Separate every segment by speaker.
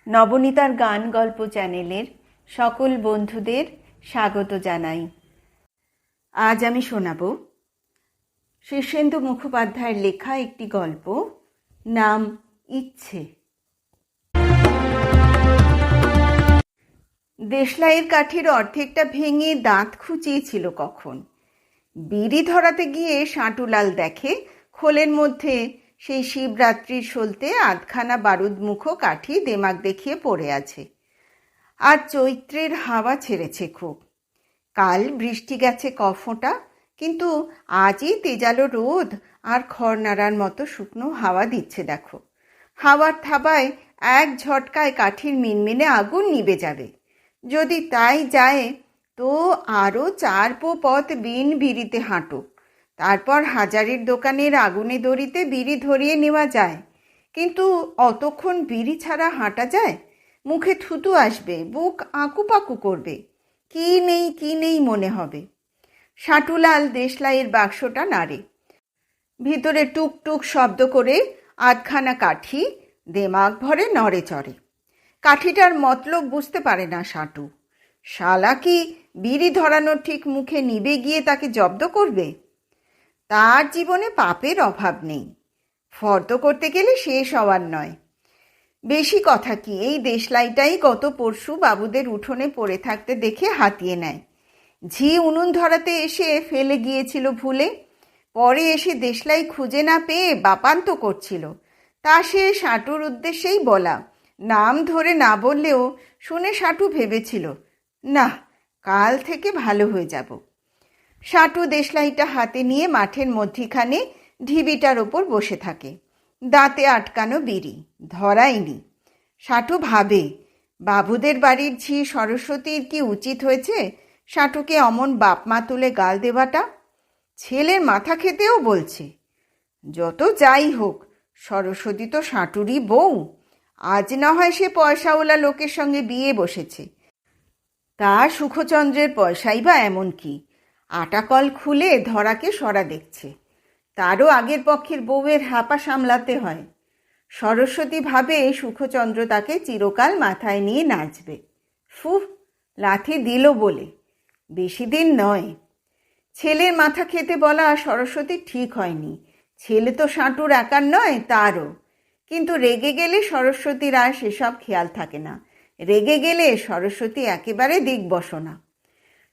Speaker 1: নবনীতার গান গল্প চ্যানেলের সকল বন্ধুদের স্বাগত জানাই। আজ আমি শোনাব শীর্ষেন্দু মুখোপাধ্যায়ের লেখা একটি গল্প, নাম ইচ্ছে। দেশলাইয়ের কাঠির অর্ধেকটা ভেঙে দাঁত খুঁচিয়েছিল কখন। বিড়ি ধরাতে গিয়ে সাঁটুলাল দেখে খোলের মধ্যে সেই শিবরাত্রির সলতে আধখানা বারুদমুখো কাঠি দেমাক দেখিয়ে পড়ে আছে। আজ চৈত্রের হাওয়া ছেড়েছে খুব। কাল বৃষ্টি গেছে কফোঁটা, কিন্তু আজই তেজালো রোদ আর খড় নাড়ার মতো শুকনো হাওয়া দিচ্ছে দেখো। হাওয়ার থাবায় এক ঝটকায় কাঠির মিনমিনে আগুন নিভে যাবে। যদি তাই যায় তো আরও 4 পথ বিন বিড়িতে হাঁটো। তারপর হাজারির দোকানের আগুনে দড়িতে বিড়ি ধরিয়ে নেওয়া যায়, কিন্তু অতক্ষণ বিড়ি ছাড়া হাঁটা যায়? মুখে থুতু আসবে, বুক আঁকুপাকু করবে, কি নেই মনে হবে। সাঁটুলাল দেশলাইয়ের বাক্সটা নাড়ে। ভিতরে টুকটুক শব্দ করে আধখানা কাঠি দেমাগ ভরে নড়ে চড়ে। কাঠিটার মতলব বুঝতে পারে না সাঁটু। শালা কি বিড়ি ধরানো ঠিক মুখে নিবে গিয়ে তাকে জব্দ করবে? তার জীবনে পাপের অভাব নেই, ফর্দ করতে গেলে শেষ হওয়ার নয়। বেশি কথা কি, এই দেশলাইটাই গত পরশু বাবুদের উঠোনে পড়ে থাকতে দেখে হাতিয়ে নেয়। ঝি উনুন ধরাতে এসে ফেলে গিয়েছিল ভুলে, পরে এসে দেশলাই খুঁজে না পেয়ে বাপান্ত করছিল। তা সে সাঁটুর উদ্দেশ্যেই বলা, নাম ধরে না বললেও শুনে সাঁটু ভেবেছিল, না, কাল থেকে ভালো হয়ে যাব। সাঁটু দেশলাইটা হাতে নিয়ে মাঠের মধ্যিখানে ঢিবিটার ওপর বসে থাকে। দাঁতে আটকানো বিড়ি ধরায়নি। সাঁটু ভাবে, বাবুদের বাড়ির ঝি সরস্বতীর কি উচিত হয়েছে সাঁটুকে অমন বাপমা তুলে গাল দেওয়াটা। ছেলের মাথা খেতেও বলছে। যত যাই হোক, সরস্বতী তো সাঁটুরই বউ। আজ না হয় সে পয়সাওয়ালা লোকের সঙ্গে বিয়ে বসেছে, তা সুখচন্দ্রের পয়সাই বা এমন কি? আটাকল খুলে ধরাকে সরা দেখছে। তারও আগের পক্ষের বউয়ের হাপা সামলাতে হয়। সরস্বতী ভাবে সুখচন্দ্র তাকে চিরকাল মাথায় নিয়ে নাচবে। ফুহ, লাথি দিল বলে বেশি দিন নয়। ছেলের মাথা খেতে বলা সরস্বতী ঠিক হয়নি। ছেলে তো সাঁটুর একার নয়, তারও। কিন্তু রেগে গেলে সরস্বতীর আর সেসব খেয়াল থাকে না। রেগে গেলে সরস্বতী একেবারে দিগ্বসনা।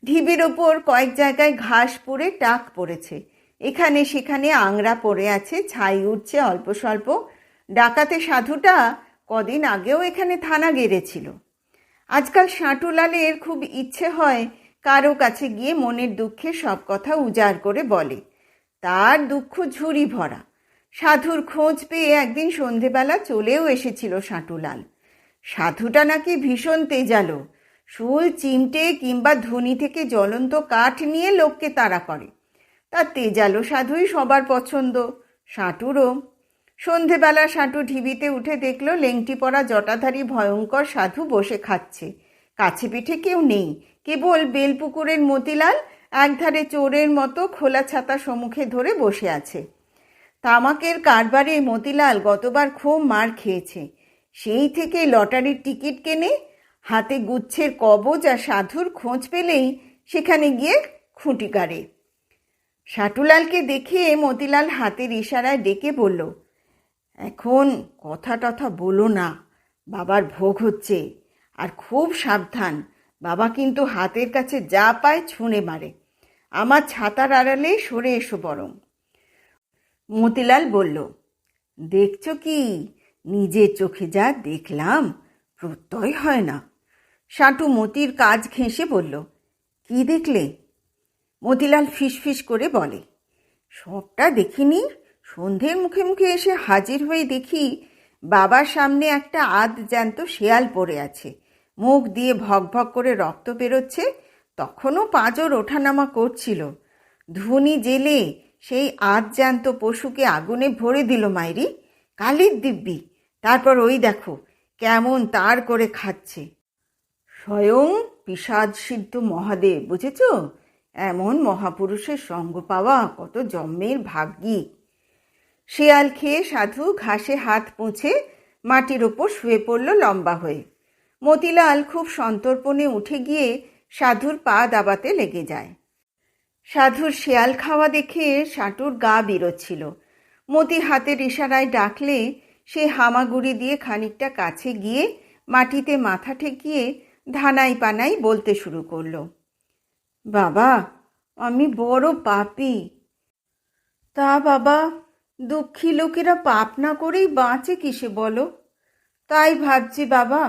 Speaker 1: ঢিবির ওপর কয়েক জায়গায় ঘাস পড়ে টাক পড়েছে, এখানে সেখানে আংড়া পড়ে আছে, ছাই উঠছে অল্প স্বল্প। ডাকাতে সাধুটা কদিন আগেও এখানে থানা গেড়েছিল। আজকাল সাঁটুলালের খুব ইচ্ছে হয় কারো কাছে গিয়ে মনের দুঃখে সব কথা উজাড় করে বলে। তার দুঃখ ঝুড়ি ভরা। সাধুর খোঁজ পেয়ে একদিন সন্ধেবেলা চলেও এসেছিল সাঁটুলাল। সাধুটা নাকি ভীষণ তেজালো, শুল চিমটে কিংবা ধুনি থেকে জ্বলন্ত কাঠ নিয়ে লোককে তাড়া করে। তার তেজালো সাধুই সবার পছন্দ, সাঁটুরও। সন্ধেবেলা সাঁটু ঢিবিতে উঠে দেখল লেংটি পরা জটাধারী ভয়ঙ্কর সাধু বসে খাচ্ছে। কাছে পিঠে কেউ নেই, কেবল বেলপুকুরের মতিলাল একধারে চোরের মতো খোলা ছাতা সম্মুখে ধরে বসে আছে। তামাকের কারবারে মতিলাল গতবার খুব মার খেয়েছে। সেই থেকে লটারির টিকিট কেনে, হাতে গুচ্ছের কবজ আর সাধুর খোঁজ পেলেই সেখানে গিয়ে খুঁটি গাড়ে। সাঁটুলালকে দেখে মতিলাল হাতের ইশারায় ডেকে বলল, এখন কথা টথা বলো না, বাবার ভোগ হচ্ছে। আর খুব সাবধান, বাবা কিন্তু হাতের কাছে যা পায় ছুঁড়ে মারে। আমার ছাতার আড়ালে সরে এসো বরং। মতিলাল বলল, দেখছো কি, নিজের চোখে যা দেখলাম প্রত্যয় হয় না। সাঁটু মতির কাজ ঘেঁষে বলল, কি দেখলে? মতিলাল ফিসফিস করে বলে, সবটা দেখিনি। সন্ধ্যের মুখে মুখে এসে হাজির হয়ে দেখি বাবার সামনে একটা আধ জ্যান্ত শেয়াল পড়ে আছে, মুখ দিয়ে ভক ভক করে রক্ত বেরোচ্ছে। তখনও পাঁজর ওঠানামা করছিল। ধুনি জেলে সেই আধ জ্যান্ত পশুকে আগুনে ভরে দিল মাইরি, কালির দিব্যি। তারপর ওই দেখো কেমন তার করে খাচ্ছে। স্বয়ং পিশাচ সিদ্ধ মহাদেব, বুঝেছ? এমন মহাপুরুষের সঙ্গ পাওয়া কত জন্মের ভাগ্যি। শেয়াল খেয়ে সাধু ঘাসে হাত পুঁছে মাটির ওপর শুয়ে পড়ল লম্বা হয়ে। মতিলাল খুব সন্তর্পণে উঠে গিয়ে সাধুর পা দাবাতে লেগে যায়। সাধুর শেয়াল খাওয়া দেখে সাটুর গা বেরোচ্ছিল। মতি হাতের ইশারায় ডাকলে সে হামাগুড়ি দিয়ে খানিকটা কাছে গিয়ে মাটিতে মাথা ঠেকিয়ে ধানাই পানাই বলতে শুরু করলো, বাবা, আমি বড় পাপী। তা বাবা, দুঃখী লোকেরা পাপ না করেই বাঁচে কিসে বলো? তাই ভাবছি বাবা,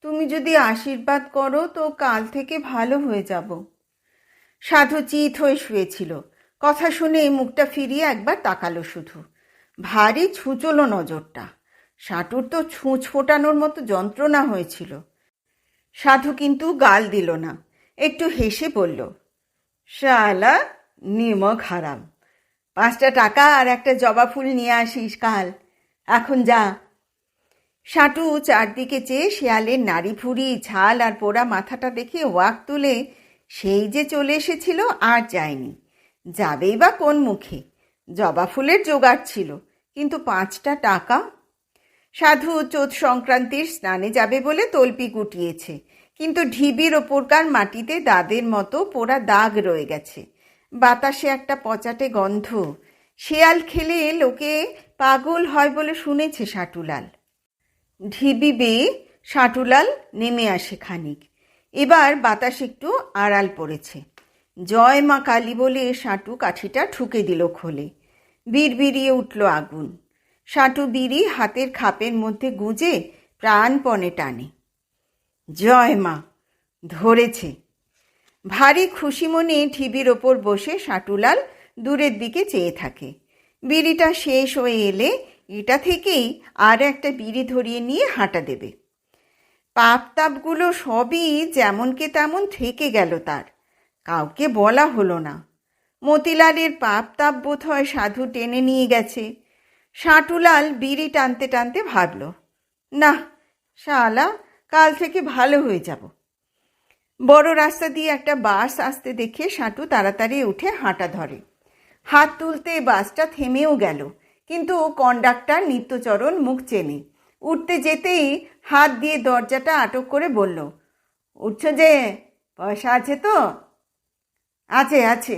Speaker 1: তুমি যদি আশীর্বাদ করো তো কাল থেকে ভালো হয়ে যাব। সাধু চিত হয়ে শুয়েছিল। কথা শুনে মুখটা ফিরিয়ে একবার তাকালো শুধু। ভারী ছুঁচলো নজরটা। সাটুর তো ছুঁচ ফোটানোর মতো যন্ত্রণা হয়েছিল। সাধু কিন্তু গাল দিল না, একটু হেসে বলল, শালা নিমক হারাম, 5টা টাকা আর একটা জবা ফুল নিয়ে আসিস কাল, এখন যা। সাটু চারদিকে চেয়ে শেয়ালের নাড়ি ভুড়ি, ঝাল আর পোড়া মাথাটা দেখে ওয়াক তুলে সেই যে চলে এসেছিল আর যায়নি। যাবেই বা কোন মুখে? জবা ফুলের জোগাড় ছিল, কিন্তু 5টা টাকা। সাধু চোৎ সংক্রান্তির স্নানে যাবে বলে তল্পি গুটিয়েছে, কিন্তু ঢিবির ওপরকার মাটিতে দাদের মতো পোড়া দাগ রয়ে গেছে। বাতাসে একটা পচাটে গন্ধ। শেয়াল খেলে লোকে পাগল হয় বলে শুনেছে সাটুলাল। ঢিবি বেয়ে সাটুলাল নেমে আসে খানিক। এবার বাতাস একটু আড়াল পড়েছে। জয় মা কালী বলে সাটু কাঠিটা ঠুকে দিল খোলে। বিড়বিড়িয়ে উঠল আগুন। সাটু বিড়ি হাতের খাপের মধ্যে গুঁজে প্রাণপণে টানে। জয় মা, ধরেছে। ভারী খুশি মনে ঢিবির ওপর বসে সাটুলাল দূরের দিকে চেয়ে থাকে। বিড়িটা শেষ হয়ে এলে এটা থেকেই আর একটা বিড়ি ধরিয়ে নিয়ে হাঁটা দেবে। পাপ তাপগুলো সবই যেমনকে তেমন থেকে গেল তার, কাউকে বলা হলো না। মতিলালের পাপ তাপ বোধ হয় সাধু টেনে নিয়ে গেছে। সাটুলাল বিড়ি টানতে টানতে ভাবল, না শালা, কাল থেকে ভালো হয়ে যাব। বড় রাস্তা দিয়ে একটা বাস আসতে দেখে সাটু তাড়াতাড়ি উঠে হাঁটা ধরে। হাত তুলতে বাসটা থেমেও গেল, কিন্তু কন্ডাক্টর নিত্যচরণ মুখ চেনে। উঠতে যেতেই হাত দিয়ে দরজাটা আটক করে বলল, উঠছ যে, পয়সা আছে তো? আছে আছে।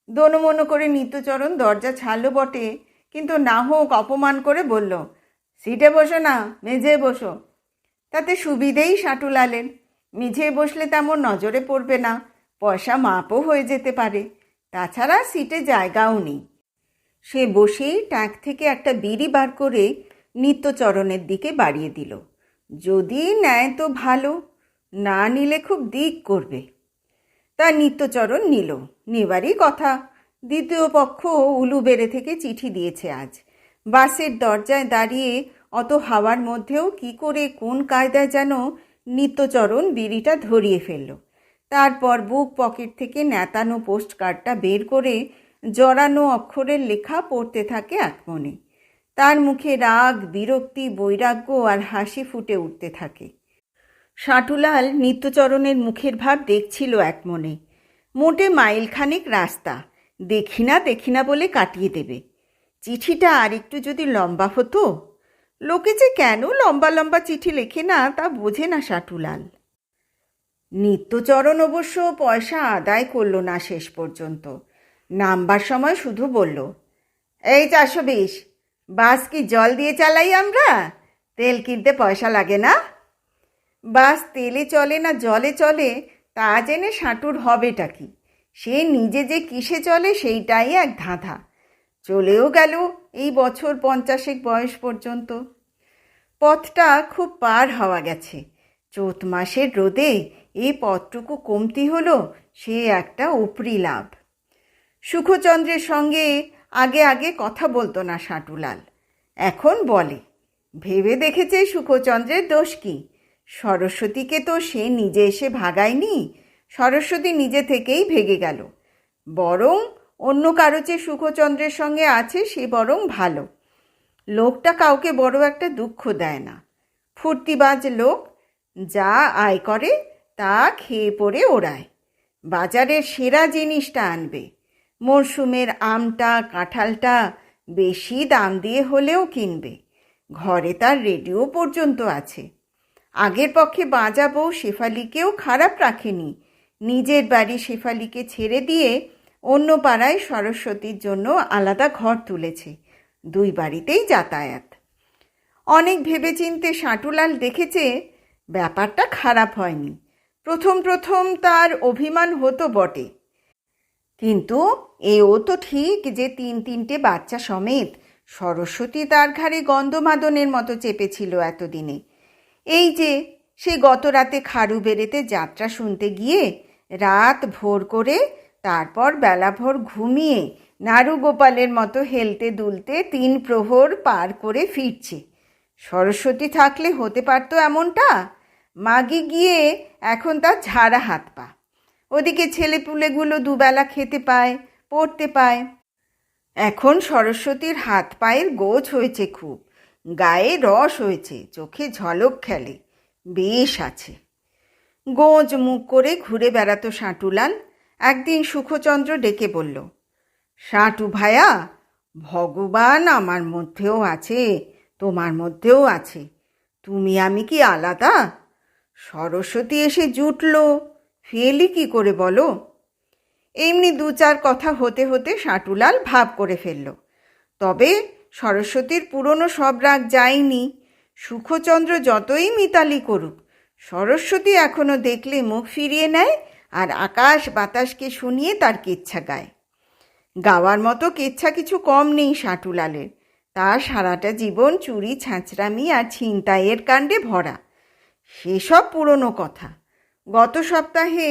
Speaker 1: দোনমনো করে নিত্যচরণ দরজা ছাড়ল বটে, কিন্তু না হোক অপমান করে বলল, সিটে বসো না, মেঝে বসো। তাতে সুবিধেই সাটুলালের। মেঝে বসলে তেমন নজরে পড়বে না, পয়সা মাপও হয়ে যেতে পারে। তাছাড়া সিটে জায়গাও নেই। সে বসেই ট্যাঙ্ক থেকে একটা বিড়ি বার করে নিত্যচরণের দিকে বাড়িয়ে দিল। যদি নেয় তো ভালো, না নিলে খুব দিক করবে। তা নিত্যচরণ নিল, নেবারই কথা। দ্বিতীয় পক্ষ উলুবেড়ে থেকে চিঠি দিয়েছে আজ। বাসের দরজায় দাঁড়িয়ে অত হাওয়ার মধ্যেও কি করে কোন কায়দায় যেন নিত্যচরণ বিড়িটা ধরিয়ে ফেলল। তারপর বুক পকেট থেকে নেতানো পোস্ট কার্ডটা বের করে জড়ানো অক্ষরের লেখা পড়তে থাকে একমনে। তার মুখে রাগ, বিরক্তি, বৈরাগ্য আর হাসি ফুটে উঠতে থাকে। সাটুলাল নিত্যচরণের মুখের ভাব দেখছিল একমনে। মোটে মাইলখানেক রাস্তা, দেখি না বলে কাটিয়ে দেবে। চিঠিটা আর একটু যদি লম্বা হতো। লোকে যে কেন লম্বা লম্বা চিঠি লেখে না তা বোঝে না সাটুলাল। নিত্যচরণ অবশ্য পয়সা আদায় করল না শেষ পর্যন্ত। নামবার সময় শুধু বলল, এই 420, বাস কি জল দিয়ে চালাই আমরা? তেল কিনতে পয়সা লাগে না? বাস তেলে চলে না জলে চলে তা জেনে সাটুর হবেটা কি? সে নিজে যে কিসে চলে সেইটাই এক ধাঁধা। চলেও গেল এই বছর 50 বয়স পর্যন্ত। পথটা খুব পার হওয়া গেছে। চৈত মাসের রোদে এই পথটুকু কমতি হলো সে একটা উপরি লাভ। সুখচন্দ্রের সঙ্গে আগে আগে কথা বলতো না সাটুলাল, এখন বলে। ভেবে দেখেছে সুখচন্দ্রের দোষ কি? সরস্বতীকে তো সে নিজে এসে ভাগায়নি, সরস্বতী নিজে থেকেই ভেগে গেল। বরং অন্য কারো চেয়ে সুখচন্দ্রের সঙ্গে আছে সে বরং ভালো। লোকটা কাউকে বড় একটা দুঃখ দেয় না। ফুর্তিবাজ লোক, যা আয় করে তা খেয়ে পড়ে ওড়ায়। বাজারের সেরা জিনিসটা আনবে। মরশুমের আমটা, কাঁঠালটা বেশি দাম দিয়ে হলেও কিনবে। ঘরে তার রেডিও পর্যন্ত আছে। আগের পক্ষে বাঁজা বউ শেফালিকেও খারাপ রাখেনি, নিজের বাড়ি শেফালিকে ছেড়ে দিয়ে অন্য পাড়ায় সরস্বতীর জন্য আলাদা ঘর তুলেছে। দুই বাড়িতেই যাতায়াত। অনেক ভেবেচিন্তে সাঁটুলাল দেখেছে ব্যাপারটা খারাপ হয়নি। প্রথম প্রথম তার অভিমান হতো বটে, কিন্তু এও তো ঠিক যে তিনটে বাচ্চা সমেত সরস্বতী তার ঘাড়ে গন্ধমাদনের মতো চেপেছিল এতদিনে। এই যে সে গত রাতে খারু বেড়েতে যাত্রা শুনতে গিয়ে রাত ভোর করে, তারপর বেলাভর ঘুমিয়ে নাড়ু গোপালের মতো হেলতে দুলতে 3 প্রহর পার করে ফিরছে। সরস্বতী থাকলে হতে পারত এমনটা? মাগি গিয়ে এখন তার ঝাড়া হাত পা। ওদিকে ছেলেপুলেগুলো দুবেলা খেতে পায়, পড়তে পায়। এখন সরস্বতীর হাত পায়ের গোছ হয়েছে, খুব গায়ে রস হয়েছে, চোখে ঝলক খেলে, বেশ আছে। গোঁজ মুখ করে ঘুরে বেড়াতো সাঁটুলাল। একদিন সুখচন্দ্র ডেকে বলল, সাঁটু ভায়া, ভগবান আমার মধ্যেও আছে, তোমার মধ্যেও আছে। তুমি আমি কি আলাদা? সরস্বতী এসে জুটল, ফেলি কি করে বলো? এমনি 2-4 কথা হতে হতে সাঁটুলাল ভাব করে ফেলল। তবে সরস্বতীর পুরনো সব রাগ যায়নি। সুখচন্দ্র যতই মিতালি করুক, সরস্বতী এখনো দেখলে মুখ ফিরিয়ে নেয় আর আকাশ বাতাসকে শুনিয়ে তার কেচ্ছা গায়। গাওয়ার মতো কেচ্ছা কিছু কম নেই সাঁটুলালের। তার সারাটা জীবন চুরি, ছাঁচরামি আর ছিনতাইয়ের কাণ্ডে ভরা। সেসব পুরনো কথা। গত সপ্তাহে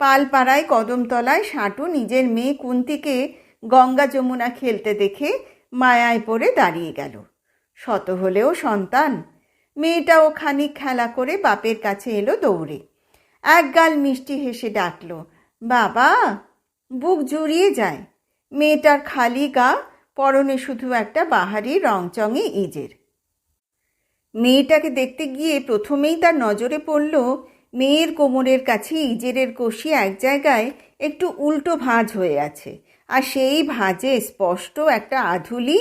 Speaker 1: পালপাড়ায় কদমতলায় সাঁটু নিজের মেয়ে কুন্তিকে গঙ্গা যমুনা খেলতে দেখে মায়ায় পড়ে দাঁড়িয়ে গেল। শত হলেও সন্তান। মেয়েটাও খানিক খেলা করে বাপের কাছে এলো দৌড়ে। একগাল মিষ্টি হেসে ডাকল, বাবা। বুক জুড়িয়ে যায়। মেয়েটার খালি গা, পরনে শুধু একটা বাহারি রংচঙে ইজের। মেয়েটাকে দেখতে গিয়ে প্রথমেই তার নজরে পড়ল মেয়ের কোমরের কাছে ইজেরের কষি এক জায়গায় একটু উল্টো ভাঁজ হয়ে আছে, আর সেই ভাঁজে স্পষ্ট একটা আধুলি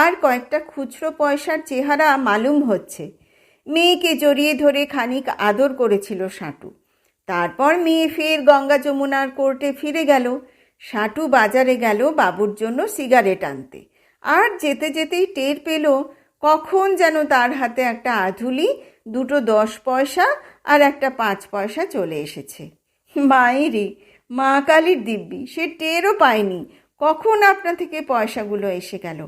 Speaker 1: আর কয়েকটা খুচরো পয়সার চেহারা মালুম হচ্ছে। মেয়েকে জড়িয়ে ধরে খানিক আদর করেছিল সাঁটু। তারপর মেয়ে ফের গঙ্গা যমুনার কোর্টে ফিরে গেল। সাঁটু বাজারে গেল বাবুর জন্য সিগারেট আনতে, আর যেতে যেতেই টের পেল কখন যেন তার হাতে একটা আধুলি, 2 10 পয়সা আর একটা 5 পয়সা চলে এসেছে। মায়েরই, মা কালীর দিব্যি, সে টেরও পায়নি কখন আপনা থেকে পয়সাগুলো এসে গেল,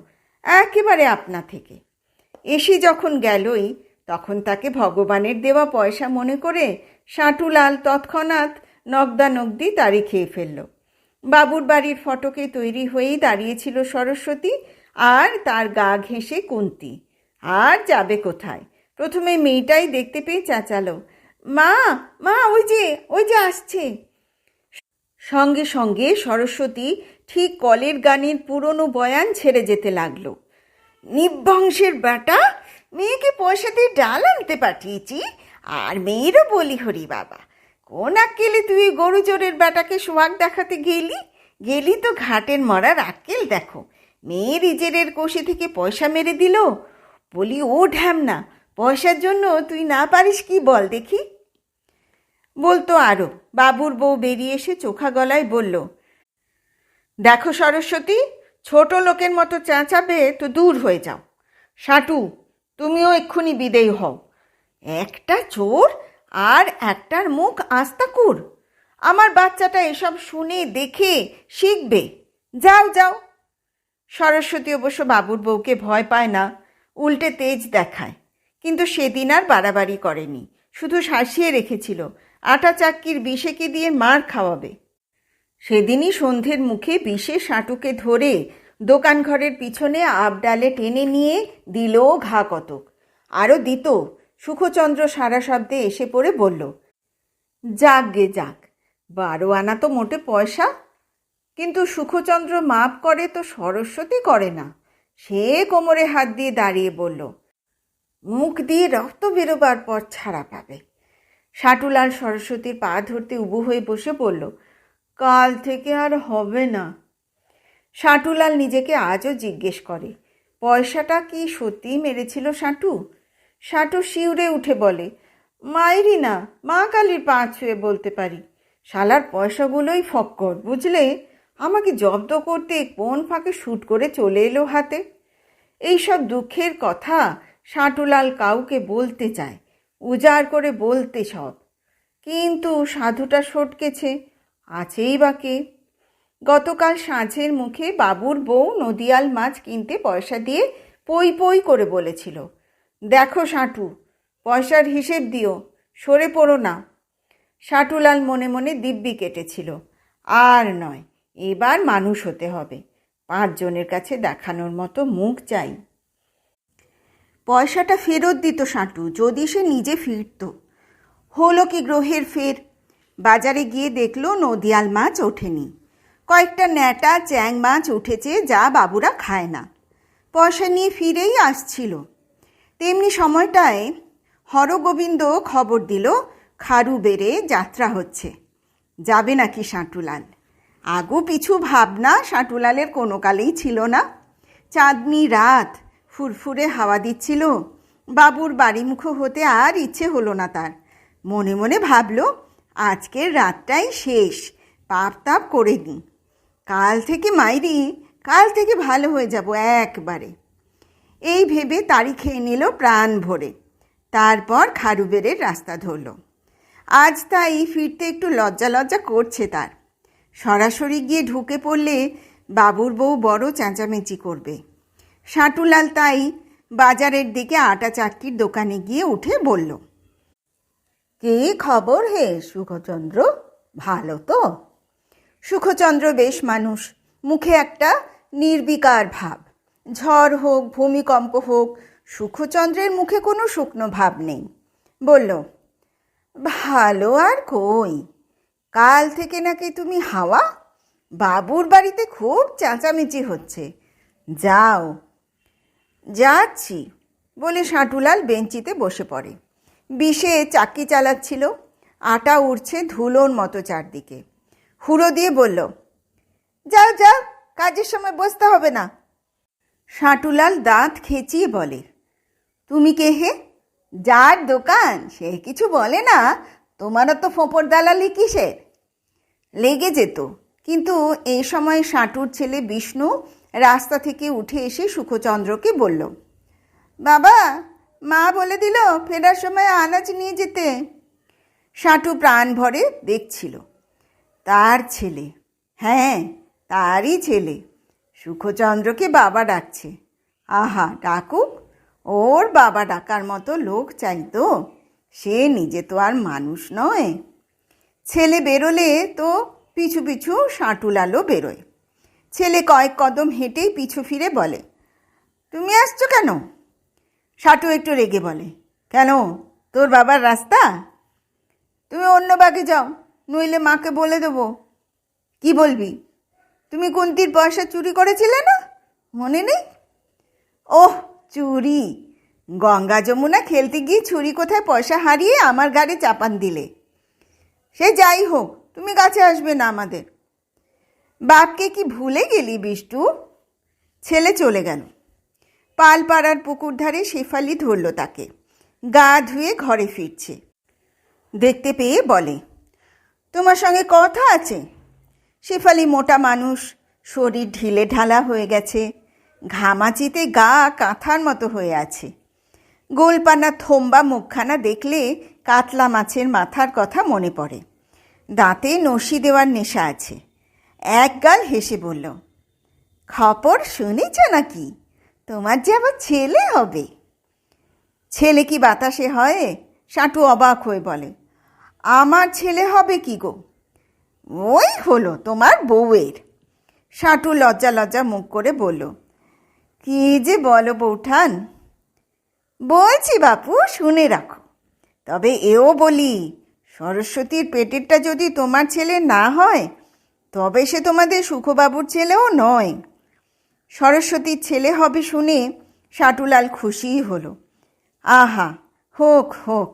Speaker 1: একেবারে আপনা থেকে। এসে যখন গেলই, তখন তাকে ভগবানের দেওয়া পয়সা মনে করে সাঁটুলাল তৎক্ষণাৎ নগদানগদি তাড়ি খেয়ে ফেলল। বাবুর বাড়ির ফটকে তৈরি হয়েই দাঁড়িয়েছিল সরস্বতী, আর তার গা ঘেঁষে কুন্তি। আর যাবে কোথায়? প্রথমে মেয়েটাই দেখতে পেয়ে চেঁচালো, মা, মা, ওই যে আসছে। সঙ্গে সঙ্গে সরস্বতী ঠিক কলের গানের পুরনো বয়ান ছেড়ে যেতে লাগলো। নিবংশের বেটা, মেয়েকে পয়সা দিয়ে ডাল আনতে পাঠিয়েছি, আর মেয়েরও বলি হরি বাবা। কোন আক্কেলে তুই গরু চোরের বেটাকে সোহাগ দেখাতে গেলি তো ঘাটের মরার আক্কেল দেখো। মেয়ের ইজেরের কোষে থেকে পয়সা মেরে দিল। বলি, ও ঢ্যামনা, পয়সার জন্য তুই না পারিস কি বল দেখি? বলতো আরও। বাবুর বউ বেরিয়ে এসে চোখা গলায় বলল, দেখো সরস্বতী, ছোট লোকের মতো চেঁচাবে তো দূর হয়ে যাও। সাঁটু, তুমিও এক্ষুনি বিদেয় হও। একটা চোর আর একটার মুখ আস্তাকুর। আমার বাচ্চাটা এসব শুনে দেখে শিখবে। যাও যাও। সরস্বতী অবশ্য বাবুর বউকে ভয় পায় না, উল্টে তেজ দেখায়। কিন্তু সেদিন আর বাড়াবাড়ি করেনি, শুধু শাসিয়ে রেখেছিল আটা চাক্কির বিষেকে দিয়ে মার খাওয়াবে। সেদিনই সন্ধ্যের মুখে বিষে সাঁটুকে ধরে দোকান ঘরের পিছনে আবডালে টেনে নিয়ে দিল ঘা কতক। আরও দিত। সুখচন্দ্র সারা শব্দে এসে পড়ে বলল, যাক গে যাক, 12 আনা তো মোটে পয়সা। কিন্তু সুখচন্দ্র মাপ করে তো সরস্বতী করে না। সে কোমরে হাত দিয়ে দাঁড়িয়ে বলল, মুখ দিয়ে রক্ত বেরোবার পর ছাড়া পাবে। সাঁটুলাল সরস্বতীর পা ধরতে উবু হয়ে বসে পড়ল, কাল থেকে আর হবে না। সাঁটুলাল নিজেকে আজও জিজ্ঞেস করে, পয়সাটা কি সত্যিই মেরেছিল সাঁটু? সাঁটু শিউরে উঠে বলে, মাইরি না, মা কালীর পা ছুঁয়ে বলতে পারি, শালার পয়সাগুলোই ফক্কর, বুঝলে? আমাকে জব্দ করতে কোন ফাঁকে শ্যুট করে চলে এলো হাতে। এইসব দুঃখের কথা সাঁটুলাল কাউকে বলতে চায়, উজাড় করে বলতে সব, কিন্তু সাধুটা সটকেছে, আছেই বা কে? গতকাল সাঁঝের মুখে বাবুর বউ নদিয়াল মাছ কিনতে পয়সা দিয়ে পই পই করে বলেছিল, দেখো সাঁটু, পয়সার হিসেব দিও, সরে পড়ো না। সাঁটুলাল মনে মনে দিব্যি কেটেছিল, আর নয়, এবার মানুষ হতে হবে, 5 জনের কাছে দেখানোর মতো মুখ চাই। পয়সাটা ফেরত দিত সাঁটু যদি সে নিজে ফিরত। হলো কি গ্রহের ফের? বাজারে গিয়ে দেখলো নদিয়াল মাছ ওঠেনি, কয়েকটা ন্যাটা চ্যাং মাছ উঠেছে যা বাবুরা খায় না। পয়সা নিয়ে ফিরেই আসছিল, তেমনি সময়টায় হরগোবিন্দ খবর দিল খারু বেড়ে যাত্রা হচ্ছে। যাবে নাকি সাঁটুলাল? আগু পিছু ভাবনা সাঁটুলালের কোনো কালেই ছিল না। চাঁদনি রাত, ফুরফুরে হাওয়া দিচ্ছিল, বাবুর বাড়িমুখো হতে আর ইচ্ছে হলো না তার। মনে মনে ভাবল, আজকের রাতটাই শেষ, পাপ তাপ করে নি, কাল থেকে মাইরি, কাল থেকে ভালো হয়ে যাব একবারে। এই ভেবে তাড়ি খেয়ে নিল প্রাণ ভরে। তারপর খারুবেড়ের রাস্তা ধরল। আজ তাই ফিরতে একটু লজ্জা লজ্জা করছে তার। সরাসরি গিয়ে ঢুকে পড়লে বাবুর বউ বড় চেঁচামেচি করবে। সাঁটুলাল তাই বাজারের দিকে আটা চাক্কির দোকানে গিয়ে উঠে বলল, কী খবর হে সুখচন্দ্র, ভালো তো? সুখচন্দ্র বেশ মানুষ, মুখে একটা নির্বিকার ভাব। ঝড় হোক ভূমিকম্প হোক, সুখচন্দ্রের মুখে কোনো শুকনো ভাব নেই। বলল, ভালো আর কই, কাল থেকে নাকি তুমি হাওয়া? বাবুর বাড়িতে খুব চেঁচামেচি হচ্ছে, যাও। যাচ্ছি বলে সাঁটুলাল বেঞ্চিতে বসে পড়ে। বিষে চাক্কি চালাচ্ছিল, আটা উড়ছে ধুলোর মতো চারদিকে। হুড়ো দিয়ে বলল, যাও যাও, কাজের সময় বসতে হবে না। সাঁটুলাল দাঁত খেঁচিয়ে বলে, তুমি কে হে? যার দোকান সে কিছু বলে না, তোমারও তো ফোঁপর দালালি কিসের? লেগে যেত, কিন্তু এই সময় সাঁটুর ছেলে বিষ্ণু রাস্তা থেকে উঠে এসে সুখচন্দ্রকে বলল, বাবা, মা বলে দিল ফেরার সময় আনাজ নিয়ে যেতে। সাঁটু প্রাণ ভরে দেখছিল, তার ছেলে, হ্যাঁ তারই ছেলে, সুখচন্দ্রকে বাবা ডাকছে। আহা, ডাকুক, ওর বাবা ডাকার মতো লোক চাইতো, সে নিজে তো আর মানুষ নয়। ছেলে বেরোলে তো পিছু পিছু সাঁটুলালও বেরোয়। ছেলে কয়েক কদম হেঁটেই পিছু ফিরে বলে, তুমি আসছো কেন? সাঁটু একটু রেগে বলে, কেন, তোর বাবার রাস্তা? তুমি অন্য বাগে যাও, নইলে মাকে বলে দেবো। কি বলবি? তুমি কুন্তির পয়সা চুরি করেছিলে না, মনে নেই? ওহ, চুরি! গঙ্গা যমুনা খেলতে গিয়ে চুরি কোথায় পয়সা হারিয়ে আমার গাড়ি চাপান দিলে। সে যাই হোক, তুমি কাছে আসবে না আমাদের। বাপকে কি ভুলে গেলি বিষ্টু? ছেলে চলে গেল। পালপাড়ার পুকুর ধারে শেফালি ধরল তাকে, গা ধুয়ে ঘরে ফিরছে। দেখতে পেয়ে বলে, তোমার সঙ্গে কথা আছে। শেফালি মোটা মানুষ, শরীর ঢিলে ঢালা হয়ে গেছে, ঘামাচিতে গা কাঁথার মতো হয়ে আছে। গোলপানা থম্বা মুখখানা দেখলে কাতলা মাছের মাথার কথা মনে পড়ে। দাঁতে নসি দেওয়ার নেশা আছে। এক গাল হেসে বলল, খবর শুনেছ নাকি? তোমার যে আবার ছেলে হবে। ছেলে কি বাতাসে হয়? সাঁটু অবাক হয়ে বলে, আমার ছেলে হবে কি গো? ওই হলো তোমার বউয়ের। সাঁটু লজ্জা লজ্জা মুখ করে বলল, কি যে বলো বৌঠান। বলছি বাপু, শুনে রাখো। তবে এও বলি, সরস্বতীর পেটেরটা যদি তোমার ছেলে না হয়, তবে সে তোমাদের সুখবাবুর ছেলেও নয়। সরস্বতীর ছেলে হবে শুনে সাঁটুলাল খুশিই হলো। আহা, হোক হোক,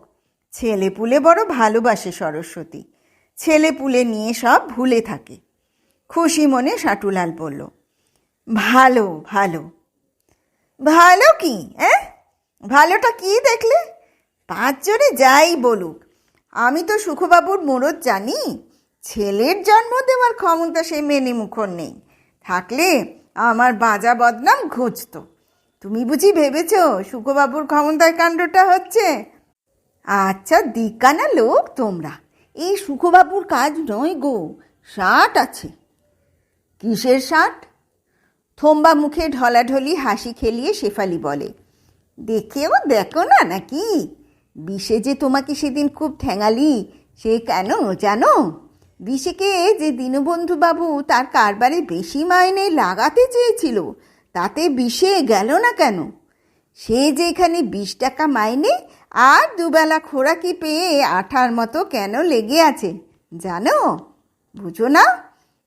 Speaker 1: ছেলেপুলে বড় ভালোবাসে সরস্বতী, ছেলেপুলে নিয়ে সব ভুলে থাকে। খুশি মনে সাঁটুলাল বলল, ভালো ভালো। ভালো কি? ভালোটা কি দেখলে? 5 জনে যাই বলুক, আমি তো সুখবাবুর মুরত জানি। ছেলের জন্ম দেওয়ার ক্ষমতা সে মেনে মুখর নেই, থাকলে আমার বাজা বদনাম ঘুচত। তুমি বুঝি ভেবেছ সুখবাবুর ক্ষমতায় কাণ্ডটা হচ্ছে? আচ্ছা দিকানা লোক তোমরা, এই সুখবাবুর কাজ নয় গো, ষাট আছে। কিসের ষাট? থম্বা মুখে ঢলাঢলি হাসি খেলিয়ে শেফালি বলে, দেখেও দেখো না নাকি? বিষে যে তোমাকে সেদিন খুব ঠ্যাঙালি, সে কেন জানো? বিষেকে যে দীনবন্ধু বাবু তার কারবারে বেশি মাইনে লাগাতে চেয়েছিল, তাতে বিষে গেল না কেন? সে যে এখানে 20 টাকা মাইনে আর দুবেলা খোরাকি পেয়ে আঠার মতো কেন লেগে আছে জানো? বুঝো না?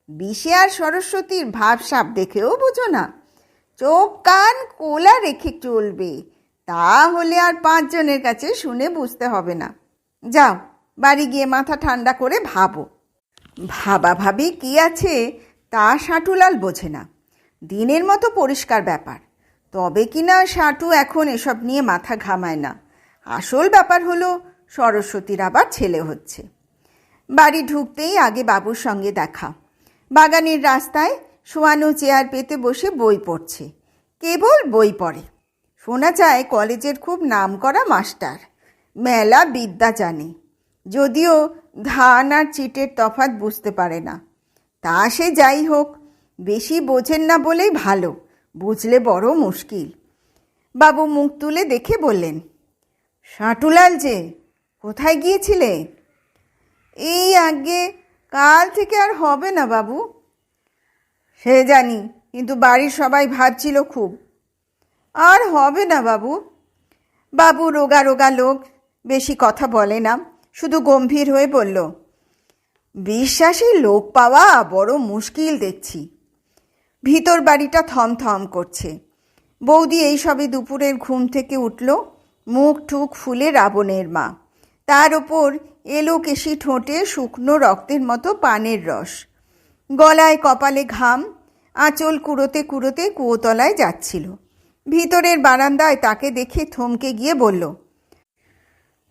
Speaker 1: বিষে আর সরস্বতীর ভাবসাব দেখেও বুঝো না? চোখ কান কোলা রেখে চলবে, তাহলে আর 5 জনের কাছে শুনে বুঝতে হবে না। যাও বাড়ি গিয়ে মাথা ঠান্ডা করে ভাবো। ভাবাভাবি কি আছে তা সাঁটুলাল বোঝে না। দিনের মতো পরিষ্কার ব্যাপার, তবে কিনা সাঁটু এখন এসব নিয়ে মাথা ঘামায় না। আসল ব্যাপার হলো সরস্বতীর আবার ছেলে হচ্ছে। বাড়ি ঢুকতেই আগে বাবুর সঙ্গে দেখা। বাগানের রাস্তায় শোয়ানো চেয়ার পেতে বসে বই পড়ছে, কেবল বই পড়ে। শোনা যায় কলেজের খুব নামকরা মাস্টার, মেলা বিদ্যা জানে, যদিও ধান আর চিটের তফাৎ বুঝতে পারে না। তা সে যাই হোক, বেশি বোঝেন না বলেই ভালো, বুঝলে বড় মুশকিল। বাবু মুখ তুলে দেখে বললেন, সাঁটুলাল যে, কোথায় গিয়েছিলে? এই আগে, কাল থেকে আর হবে না বাবু। সে জানি, কিন্তু বাড়ির সবাই ভাবছিল খুব। আর হবে না বাবু। বাবু রোগা রোগা লোক, বেশি কথা বলে না, শুধু গম্ভীর হয়ে বলল, বিশ্বাসী লোক পাওয়া বড় মুশকিল দেখছি। ভিতর বাড়িটা থমথম করছে। বৌদি এই সবে দুপুরের ঘুম থেকে উঠল, মুখ ঠুক ফুলে রাবণের মা, তার ওপর এলো কেশি ঠোঁটে শুকনো রক্তের মতো পানের রস, গলায় কপালে ঘাম, আঁচল কুড়োতে কুড়োতে কুয়োতলায় যাচ্ছিল। ভিতরের বারান্দায় তাকে দেখে থমকে গিয়ে বলল,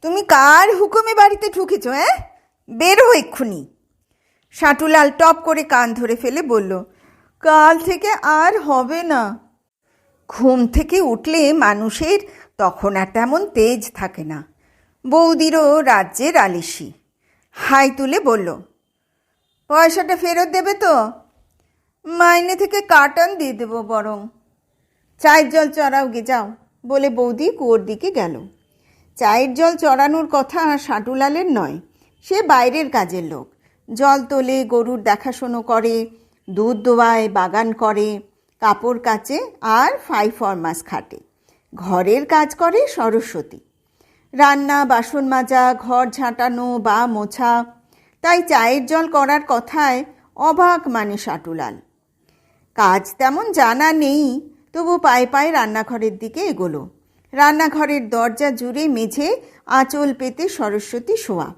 Speaker 1: তুমি কার হুকুমে বাড়িতে ঢুকেছ? বেরো এক্ষুনি। সাঁটুলাল টপ করে কান ধরে ফেলে বলল, কাল থেকে আর হবে না। ঘুম থেকে উঠলে মানুষের তখন আর তেমন তেজ থাকে না। বৌদিরও রাজ্যের আলিসি। হাই তুলে বলল, পয়সাটা ফেরত দেবে তো? মাইনে থেকে কাটান দিয়ে দেবো বরং। চায়ের জল চড়াও গে যাও, বলে বৌদি কুয়োর দিকে গেল। চায়ের জল চড়ানোর কথা সাঁটুলালের নয়, সে বাইরের কাজের লোক। জল তোলে, গরুর দেখাশোনো করে, দুধ দোয়ায়, বাগান করে, কাপড় কাচে আর 5 ফরমাস খাটে। ঘরের কাজ করে সরস্বতী, রান্না, বাসন মাজা, ঘর ঝাঁটানো বা মোছা। তাই চায়ের জল করার কথায় অবাক মানে সাঁটুলাল। কাজ তেমন জানা নেই, তবু পায়ে পায়ে রান্নাঘরের দিকে এগোলো। রান্নাঘরের দরজা জুড়ে মেঝে আঁচল পেতে সরস্বতী শোয়া,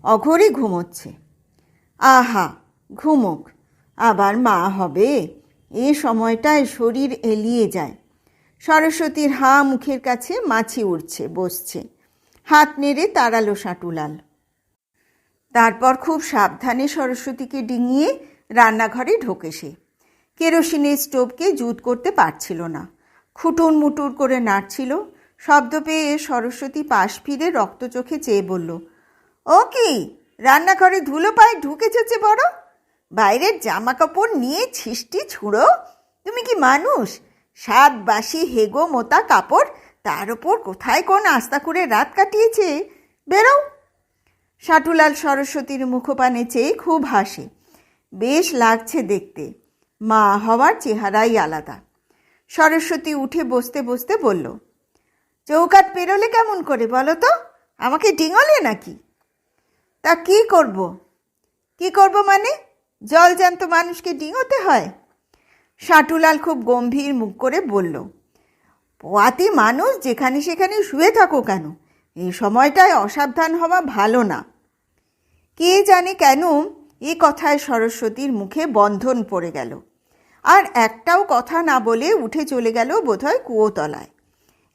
Speaker 1: অঘরে ঘুমোচ্ছে। আহা, ঘুমোক, আবার মা হবে, এ সময়টায় শরীর এলিয়ে যায়। সরস্বতীর হাঁ মুখের কাছে মাছি উড়ছে, বসছে। হাত নেড়ে তাড়ালো সাঁটুলাল। তারপর খুব সাবধানে সরস্বতীকে ডিঙিয়ে রান্নাঘরে ঢোকে সে। কেরোসিনের স্টোভকে জুত করতে পারছিল না, খুটুর মুটুর করে নাড়ছিল। শব্দ পেয়ে সরস্বতী পাশ ফিরে রক্ত চোখে চেয়ে বলল, ও কি, রান্নাঘরে ধুলো পায়ে ঢুকেছে বড়? বাইরের জামা কাপড় নিয়ে ছিষ্টি ছুঁড়ো? তুমি কি মানুষ? 7 বাসি হেগো মোতা কাপড়, তার ওপর কোথায় কোন আস্তা করে রাত কাটিয়েছে। বেরো। সাঁটুলাল সরস্বতীর মুখপানে চেয়ে খুব হাসে। বেশ লাগছে দেখতে, মা হওয়ার চেহারাই আলাদা। সরস্বতী উঠে বসতে বসতে বলল, চৌকাঠ পেরোলে কেমন করে বলো তো? আমাকে ডিঙলে নাকি? তা কি করব? কি করব মানে? জল জ্যান্ত মানুষকে ডিঙোতে হয়? সাঁটুলাল খুব গম্ভীর মুখ করে বলল, পোয়াতি মানুষ যেখানে সেখানে শুয়ে থাকো কেন? এই সময়টায় অসাবধান হওয়া ভালো না। কে জানে কেন এ কথায় সরস্বতীর মুখে বন্ধন পড়ে গেল। আর একটাও কথা না বলে উঠে চলে গেল বোধহয় কুয়োতলায়।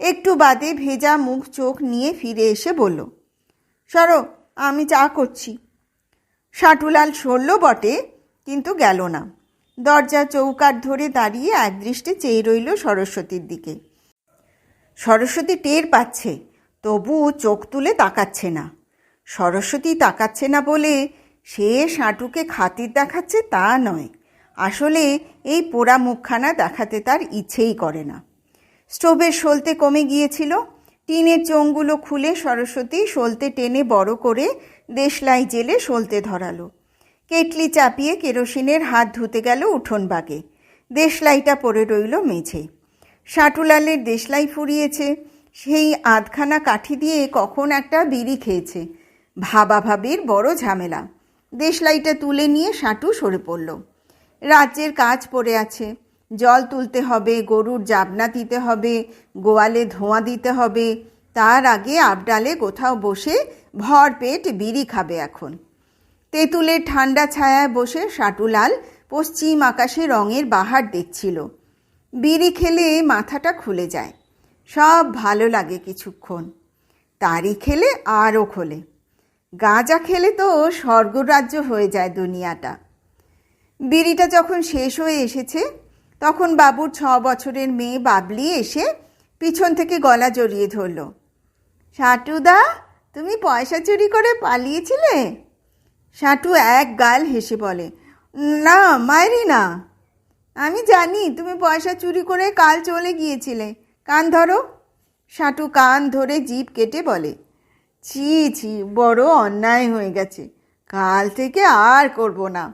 Speaker 1: একটু বাদে ভেজা মুখ চোখ নিয়ে ফিরে এসে বলল, সরো, আমি চা করছি। সাটুলাল সরল বটে, কিন্তু গেল না। দরজা চৌকাঠ ধরে দাঁড়িয়ে একদৃষ্টে চেয়ে রইল সরস্বতীর দিকে। সরস্বতী টের পাচ্ছে, তবু চোখ তুলে তাকাচ্ছে না। সরস্বতী তাকাচ্ছে না বলে সে সাঁটুকে খাতির দেখাচ্ছে তা নয়, আসলে এই পোড়া মুখখানা দেখাতে তার ইচ্ছেই করে না। স্টোভের সলতে কমে গিয়েছিল। টিনের চোঙগুলো খুলে সরস্বতী সলতে টেনে বড় করে দেশলাই জেলে সলতে ধরালো। কেটলি চাপিয়ে কেরোসিনের হাত ধুতে গেল উঠোন বাগে। দেশলাইটা পড়ে রইল মেঝে। সাটুলালের দেশলাই ফুরিয়েছে। সেই আধখানা কাঠি দিয়ে কখন একটা বিড়ি খেয়েছে। ভাবাভাবির বড় ঝামেলা। দেশলাইটা তুলে নিয়ে সাটু সরে পড়ল। রাজ্যের কাজ পড়ে আছে। জল তুলতে হবে, গরুর জাবনা দিতে হবে, গোয়ালে ধোঁয়া দিতে হবে। তার আগে আবডালে কোথাও বসে ভর পেট বিড়ি খাবে এখন। তেঁতুলের ঠান্ডা ছায়ায় বসে সাটুলাল পশ্চিম আকাশে রঙের বাহার দেখছিল। বিড়ি খেলে মাথাটা খুলে যায়, সব ভালো লাগে কিছুক্ষণ। তারি খেলে আরও খোলে। গাঁজা খেলে তো স্বর্গরাজ্য হয়ে যায় দুনিয়াটা। বিড়িটা যখন শেষ হয়ে এসেছে, তখন বাবুর 6 বছরের মেয়ে বাবলি এসে পিছন থেকে গলা জড়িয়ে ধরল। সাটুদা, তুমি পয়সা চুরি করে পালিয়েছিলে? সাটু এক গাল হেসে বলে, না মায়েরি না। আমি জানি তুমি পয়সা চুরি করে কাল চলে গিয়েছিলে। কান ধরো। সাটু কান ধরে জিভ কেটে বলে, ছি ছি, বড় অন্যায় হয়ে গেছে, কাল থেকে আর করব না।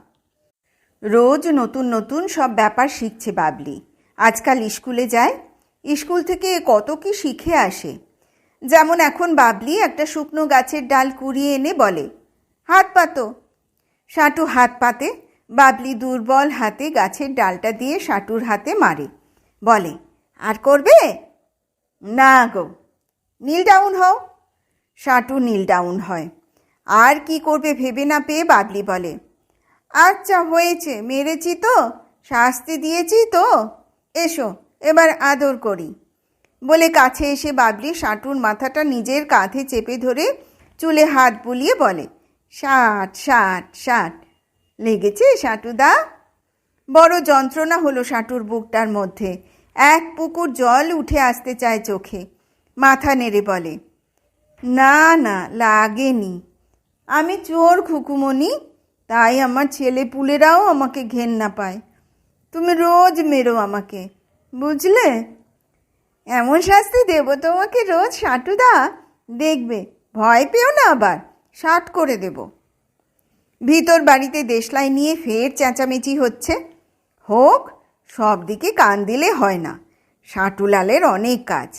Speaker 1: রোজ নতুন নতুন সব ব্যাপার শিখছে বাবলি। আজকাল স্কুলে যায়, স্কুল থেকে কত কি শিখে আসে। যেমন এখন বাবলি একটা শুকনো গাছের ডাল কুড়িয়ে এনে বলে, হাত পাতো। সাটু হাত পাতে। বাবলি দুর্বল হাতে গাছের ডালটা দিয়ে সাটুর হাতে মারে, বলে, আর করবে? না গো। নীল ডাউন হও। সাটু নীল ডাউন হয়। আর কি করবে ভেবে না পেয়ে বাবলি বলে, আচ্ছা হয়েছে, মেরেছি তো, শাস্তি দিয়েছি তো, এসো এবার আদর করি। বলে কাছে এসে বাবলি সাটুর মাথাটা নিজের কাঁধে চেপে ধরে চুলে হাত বুলিয়ে বলে, ষাট ষাট ষাট। লেগেছে সাটুদা? বড় যন্ত্রণা হলো সাটুর বুকটার মধ্যে। এক পুকুর জল উঠে আসতে চায় চোখে। মাথা নেড়ে বলে, না না, লাগেনি। আমি চোর খুকুমণি, তাই আমার ছেলে পুলেরাও আমাকে ঘেন্না পায়। তুমি রোজ মেরো আমাকে, বুঝলে? এমন শাস্তি দেব তোমাকে রোজ সাটুদা, দেখবে, ভয় পেও না, আবার শাট করে দেব। ভিতর বাড়িতে দেশলাই নিয়ে ফের চেঁচামেচি হচ্ছে। হোক, সব দিকে কান দিলে হয় না। সাটুলালের অনেক কাজ,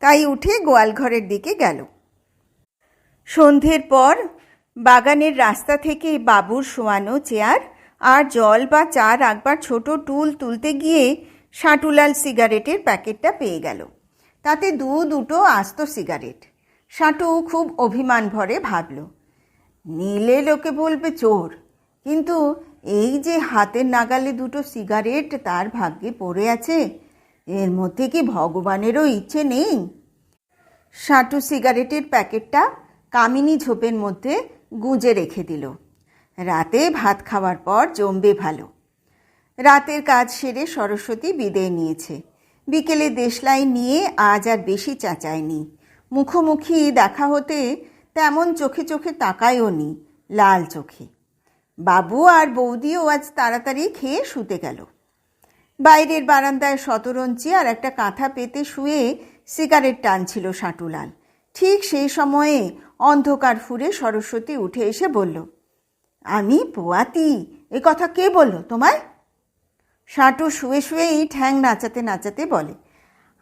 Speaker 1: তাই উঠে গোয়ালঘরের দিকে গেল। সন্ধ্যের পর বাগানের রাস্তা থেকে বাবুর শোয়ানো চেয়ার আর জল বা চা রাখবার ছোট টুল তুলতে গিয়ে সাটুলাল সিগারেটের প্যাকেটটা পেয়ে গেল। তাতে দুটো আস্ত সিগারেট। সাটু খুব অভিমান ভরে ভাবল, নিলে লোকে বলবে চোর, কিন্তু এই যে হাতের নাগালে দুটো সিগারেট তার ভাগ্যে পড়ে আছে, এর মধ্যে কি ভগবানেরও ইচ্ছে নেই? সাটু সিগারেটের প্যাকেটটা কামিনী ঝোপের মধ্যে গুঁজে রেখে দিল। রাতে ভাত খাওয়ার পর জমবে ভালো। রাতের কাজ সেরে সরস্বতী বিদেয় নিয়েছে। বিকেলে দেশলাই নিয়ে আজ আর বেশি চাচায়নি। মুখোমুখি দেখা হতে তেমন চোখে চোখে তাকায়ও নি, লাল চোখে। বাবু আর বৌদিও আজ তাড়াতাড়ি খেয়ে শুতে গেল। বাইরের বারান্দায় শতরঞ্চি আর একটা কাঁথা পেতে শুয়ে সিগারেট টানছিল সাটুলাল। ঠিক সেই সময়ে অন্ধকার ফুরে সরস্বতী উঠে এসে বলল, আমি পোয়াতি, এ কথা কে বলল তোমায়? সাটু শুয়ে শুয়েই ঠ্যাং নাচাতে নাচাতে বলে,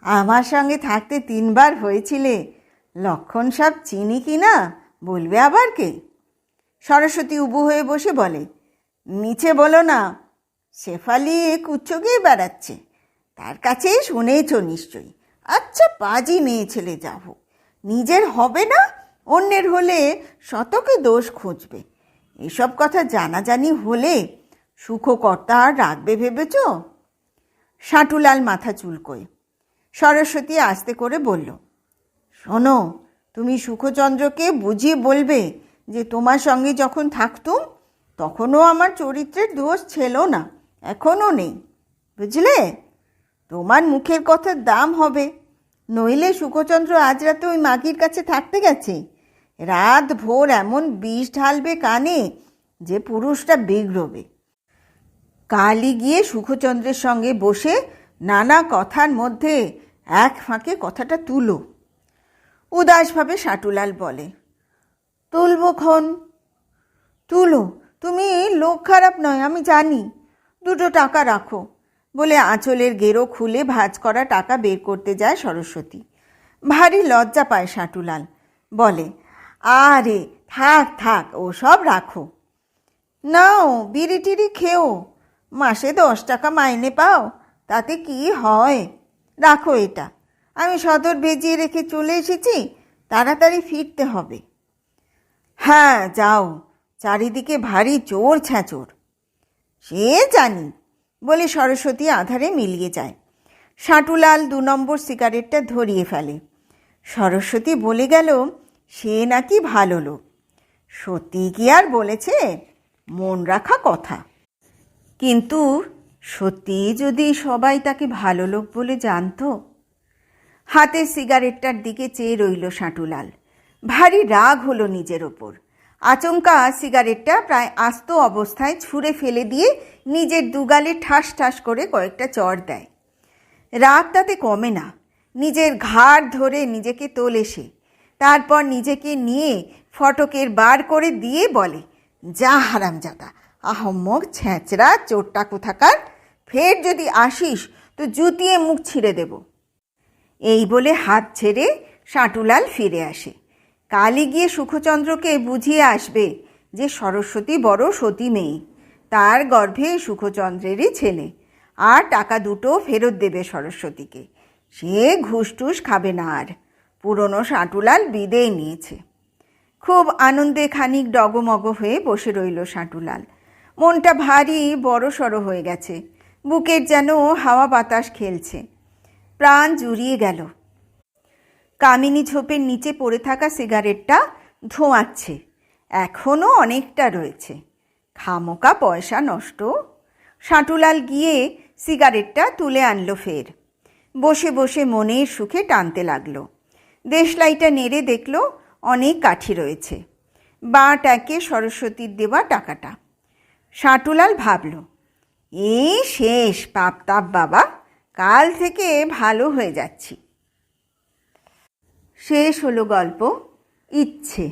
Speaker 1: আমার সঙ্গে থাকতে 3 বার হয়েছিলে, লক্ষণ সব চিনি কি না বলবে আবার কে? সরস্বতী উবু হয়ে বসে বলে, নিচে বলো না, শেফালি কুচ্ছো গিয়ে বেড়াচ্ছে, তার কাছেই শুনেছ নিশ্চয়ই। আচ্ছা পাজি মেয়ে ছেলে, যা হোক, নিজের হবে না, অন্যের হলে শতকে দোষ খুঁজবে। এসব কথা জানাজানি হলে সুখকর্তা আর রাখবে ভেবেছ? সাঁটুলাল মাথা চুলকোয়। সরস্বতী আস্তে করে বলল, শোনো, তুমি সুখচন্দ্রকে বুঝিয়ে বলবে যে তোমার সঙ্গে যখন থাকতুম তখনও আমার চরিত্রের দোষ ছিল না, এখনও নেই, বুঝলে? তোমার মুখের কথার দাম হবে, নইলে সুখচন্দ্র আজ রাতে ওই মাগির কাছে থাকতে গেছে। রাত ভোর এমন বিষ ঢালবে কানে যে পুরুষটা বিগড়বে। কালই গিয়ে সুখচন্দ্রের সঙ্গে বসে নানা কথার মধ্যে এক ফাঁকে কথাটা তুলো। উদাসভাবে সাঁটুলাল বলে, তুলব খন? তুলো, তুমি লোক খারাপ নয় আমি জানি, 2 টাকা রাখো বলে আঁচলের গেরো খুলে ভাঁজ করা টাকা বের করতে যায় সরস্বতী। ভারী লজ্জা পায় সাঁটুলাল, বলে, আরে থাক থাক, ও সব রাখো। নাও, বিড়ি টিড়ি খেও, মাসে 10 টাকা মাইনে পাও, তাতে কি হয়? রাখো এটা, আমি সদর ভেজিয়ে রেখে চলে এসেছি, তাড়াতাড়ি ফিরতে হবে। হ্যাঁ যাও, চারিদিকে ভারী চোর ছ্যাঁচোর। সে জানি বলে সরস্বতী আধারে মিলিয়ে যায়। সাঁটুলাল 2 নম্বর সিগারেটটা ধরিয়ে ফেলে। সরস্বতী বলে গেল সে নাকি ভালো লোক। সত্যি কি আর বলেছে? মন রাখা কথা। কিন্তু সত্যি যদি সবাই তাকে ভালো লোক বলে জানতো? হাতের সিগারেটটার দিকে চেয়ে রইল সাঁটুলাল। ভারী রাগ হলো নিজের ওপর। আচমকা সিগারেটটা প্রায় আস্ত অবস্থায় ছুঁড়ে ফেলে দিয়ে নিজের দুগালে ঠাস ঠাস করে কয়েকটা চড় দেয়। রাগ তাতে কমে না, নিজের ঘাড় ধরে নিজেকে তোলে সে। তারপর নিজেকে নিয়ে ফটকের বার করে দিয়ে বলে, যা হারামজাদা, আহম্মক ছ্যাঁচড়া চোরটা কোথাকার, ফের যদি আসিস তো জুতিয়ে মুখ ছিঁড়ে দেব। এই বলে হাত ছেড়ে সাঁটুলাল ফিরে আসে। কালই গিয়ে সুখচন্দ্রকে বুঝিয়ে আসবে যে সরস্বতী বড় সতী মেয়ে, তার গর্ভে সুখচন্দ্রেরই ছেলে, আর টাকা 2টো ফেরত দেবে সরস্বতীকে। সে ঘুষ টুস খাবে না আর। পুরনো সাঁটুলাল বিদেয় নিয়েছে। খুব আনন্দে খানিক ডগমগ হয়ে বসে রইল সাঁটুলাল। মনটা ভারী বড় সড়ো হয়ে গেছে, বুকের যেন হাওয়া বাতাস খেলছে। প্রাণ জুড়িয়ে গেল। কামিনী ঝোপের নিচে পড়ে থাকা সিগারেটটা ধোঁয়াচ্ছে, এখনও অনেকটা রয়েছে। খামোকা পয়সা নষ্ট। সাঁটুলাল গিয়ে সিগারেটটা তুলে আনলো ফের। বসে বসে মনের সুখে টানতে লাগলো। দেশলাইটা নেড়ে দেখল অনেক কাঠি রয়েছে। বাঁ ট্যাকে সরস্বতীর দেওয়া টাকাটা। সাঁটুলাল ভাবল, এই শেষ পাপ তাপ বাবা, কাল থেকে ভালো হয়ে যাচ্ছি। শেষ হলো গল্প ইচ্ছে।